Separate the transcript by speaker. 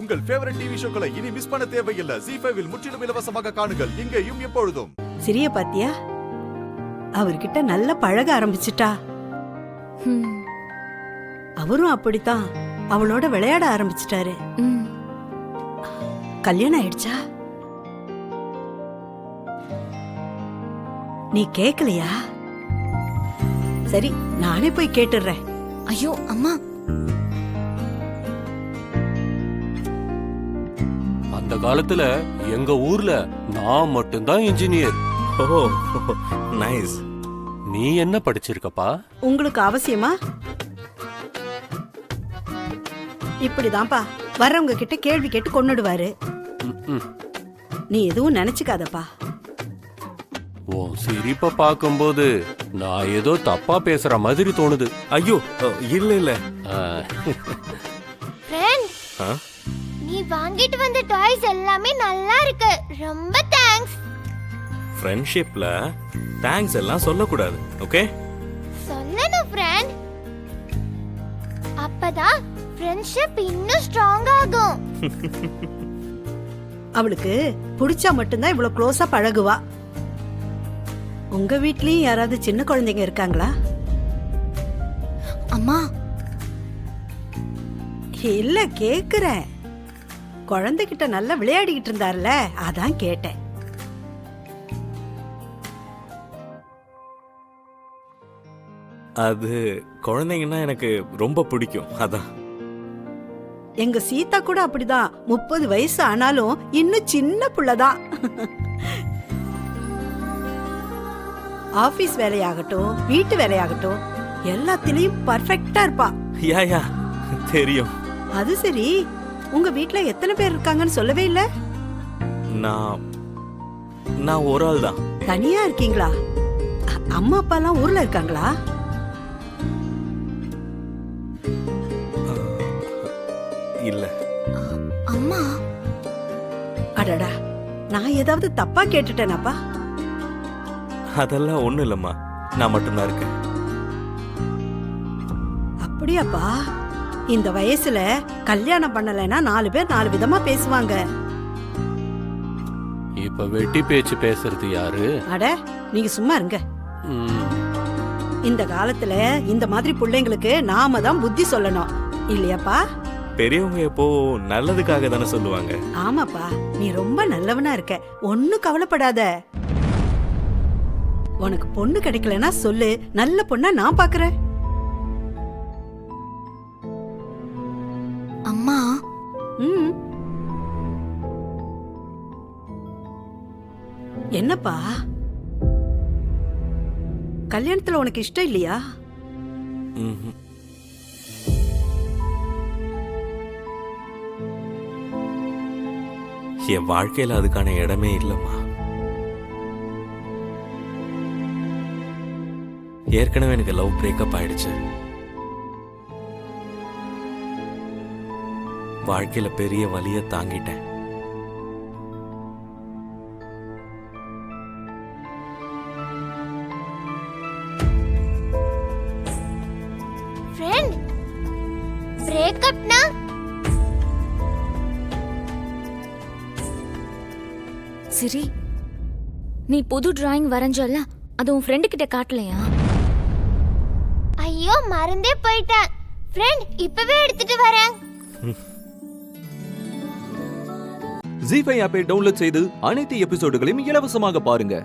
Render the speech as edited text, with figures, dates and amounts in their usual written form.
Speaker 1: உங்கள் favourite TV ஷோக்களை இனி miss பண்ண தேவையில்லை. ZEE5 இல் முற்றிலும் இலவசமாக காணுங்கள். இங்கேயும் எப்பொழுதும்.
Speaker 2: சிறிய பாத்தியா, அவர்கிட்ட நல்ல பழக ஆரம்பிச்சுட்டா. அவரும் அப்படித்தான் அவளோட விளையாட ஆரம்பிச்சிட்டாரு. கல்யாணம் ஆயிடுச்சா? நீ கேக்கலையா? சரி, நானே போய் கேட்டுறேன்.
Speaker 3: ஐயோ அம்மா,
Speaker 4: அந்த காலத்துல எங்க ஊர்ல நான் மட்டும்தான் இன்ஜினியர்.
Speaker 5: ஓ நைஸ்.
Speaker 4: நீ என்ன படிச்சிருக்கப்பா?
Speaker 2: உங்களுக்கு அவசியமா? இப்படிதான்ப்பா வர்றவங்க கிட்ட கேள்வி கேட்டு கொன்னுடுவாரு. நீ எதுவும் நினைச்சுக்காதப்பா.
Speaker 4: ஓ சிரிப்ப பாக்கும்போது நான் ஏதோ தப்பா பேசுற மாதிரி தோணுது.
Speaker 5: ஐயோ இல்ல இல்ல.
Speaker 3: நீ வாங்கிட்டு வந்த டாய்ஸ் எல்லாமே நல்லா இருக்கு. ரொம்ப தேங்க்ஸ்.
Speaker 5: ஃப்ரெண்ட்ஷிப்ல தேங்க்ஸ் எல்லாம் சொல்லக்கூடாது, ஓகே?
Speaker 3: சொல்லணும் ஃப்ரெண்ட். அப்பதான் ஃப்ரெண்ட்ஷிப் இன்னும் ஸ்ட்ராங் ஆகும்.
Speaker 2: அவளுக்கு பிடிச்சா மட்டும்தான் இவ்வளவு க்ளோஸா பழகுவா. உங்க வீட்லயும் யாராவது சின்ன குழந்தைங்க இருக்காங்களா?
Speaker 3: அம்மா
Speaker 2: இல்ல, கேக்குறேன். குழந்தைகிட்ட நல்லா விளையாடிக்கிட்டு இருந்தார்ல, அதான் கேட்டேன்.
Speaker 5: அது குழந்தைங்கன்னா எனக்கு ரொம்ப பிடிக்கும், அதான்.
Speaker 2: எங்க சீதா கூட அப்படிதான். 30 வயசு ஆனாலும் இன்னும் சின்ன புள்ளதான். ஆபீஸ் வேலையாகட்டும், வீட்டு வேலையாகட்டும், எல்லாத்திலயும் பர்ஃபெக்ட்டா இருப்பா.
Speaker 5: யா யா தெரியும்.
Speaker 2: அது சரி, உங்க வீட்ல எத்தனை பேர் இருக்காங்கன்னு சொல்லவே இல்ல?
Speaker 5: நான் ஒரு ஆள் தான்.
Speaker 2: தனியா இருக்கீங்களா? அம்மா அப்பா எல்லாம் ஊர்ல இருக்காங்களா?
Speaker 5: இல்ல.
Speaker 3: அம்மா.
Speaker 2: அடடா, நான் ஏதாவது தப்பா கேட்டுட்டேனாப்பா?
Speaker 5: அதெல்லாம் ஒண்ணும் இல்லம்மா, நான் மட்டும்தான் இருக்கேன்.
Speaker 2: அப்படியாப்பா? இந்த வயசுல கல்யாணம் பண்ணலைன்னா 4 பேர் 4 விதமா பேசுவாங்க.
Speaker 4: இப்ப வெட்டி பேச்சு பேசுறது யாரு?
Speaker 2: அட நீங்க சும்மா இருங்க. இந்த காலத்துல இந்த மாதிரி பிள்ளைங்களுக்கு நாம தான் புத்தி சொல்லணும், இல்லையாப்பா?
Speaker 5: பெரியவங்க எப்போ நல்லதுக்காக தானே சொல்லுவாங்க.
Speaker 2: ஆமாப்பா, நீ ரொம்ப நல்லவனா இருக்க. ஒண்ணும் கவலைப்படாத. உனக்கு பொண்ணு கிடைக்கலன்னா சொல்லு, நல்ல பொண்ணா நான் பாக்குறேன்.
Speaker 3: அம்மா.
Speaker 2: என்னப்பா, கல்யாணத்துல உனக்கு இஷ்டம் இல்லையா?
Speaker 5: என் வாழ்க்கையில அதுக்கான இடமே இல்லம்மா. ஏற்கனவே எனக்கு லவ் பிரேக்கப் ஆயிடுச்சு. வாழ்க்கையில பெரிய வலிய தாங்கிட்டேன்.
Speaker 3: ஃப்ரெண்ட், பிரேக்கப்னா
Speaker 6: சிரி, நீ புது டிராயிங் வரைஞ்சல, அது உன் ஃப்ரெண்டு கிட்ட காட்டலையா?
Speaker 3: ஐயோ மறந்தே போயிட்டேன். ஃப்ரெண்ட், இப்பவே எடுத்துட்டு வரேன்.
Speaker 1: ZEE5 ஆப்பை டவுன்லோட் செய்து அனைத்து எபிசோடுகளையும் இலவசமாக பாருங்க.